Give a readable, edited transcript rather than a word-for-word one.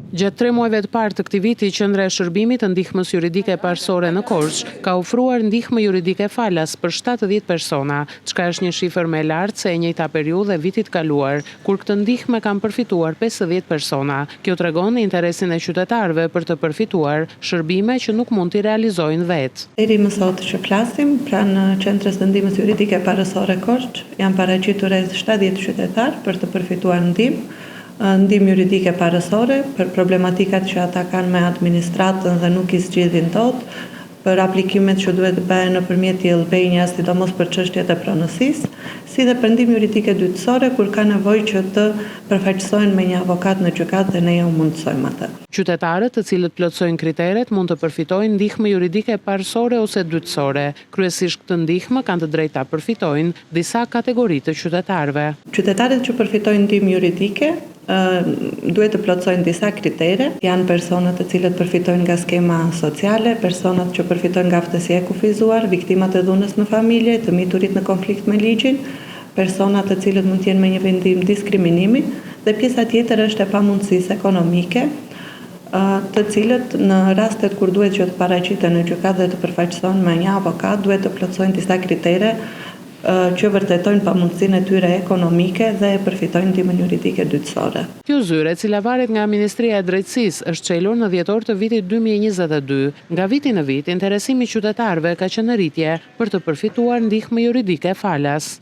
Gjatë 3 muajve të parë të këtij viti, Qendra e Shërbimit të Ndihmës Juridike Parësore në Korçë ka ofruar ndihmë juridike falas për 70 persona, çka është një shifër më e lartë se e njëjta periudhë e vitit kaluar, kur këtë ndihmë kanë përfituar 50 persona. Kjo tregon interesin e qytetarëve për të përfituar shërbime që nuk mund t'i realizojnë vetë. Deri më sot që flasim, pranë Qendrës së Ndihmës Juridike Parësore Korçë, janë paraqitur rreth 70 qytetarë për të përfituar ndihmë juridike parësore për problematikat që ata kanë me administratën dhe nuk i zgjidhin dot, për aplikimet që duhet të bëhen nëpërmjet ILB-njës, sidomos për çështjet e pronësisë, si dhe për ndihmë juridike dytësore kur ka nevojë që të përfaqësohen me një avokat në gjykatë dhe ne ja u mundsojmë atë. Qytetarët të cilët plotësojnë kriteret mund të përfitojnë ndihmë juridike parësore ose dytësore. Kryesisht këtë ndihmë kanë të drejtë ta përfitojnë disa kategori të qytetarëve. Qytetarët që përfitojnë ndihmë juridike duhet të plotësojnë disa kritere. Janë personat të cilët përfitojnë nga skema sociale, personat që përfitojnë nga aftësia e kufizuar, viktimat e dhunës në familje, të miturit në konflikt me ligjin, personat të cilët mund të jenë me një vendim diskriminimi dhe pjesa tjetër është e pamundësisë ekonomike, të cilët në rastet kur duhet që të paraqiten në gjykatë dhe të përfaqësohen me një avokat, duhet të plotësojnë disa kritere që vërtetojnë pamundësinë e tyre ekonomike dhe e përfitojnë ndihmën juridike dytësore. Kjo zyre, e cila varet nga Ministria e Drejtësisë, është çelur në dhjetor të vitit 2022. Nga viti në vit, interesimi i qytetarëve ka qenë në rritje për të përfituar ndihmë juridike falas.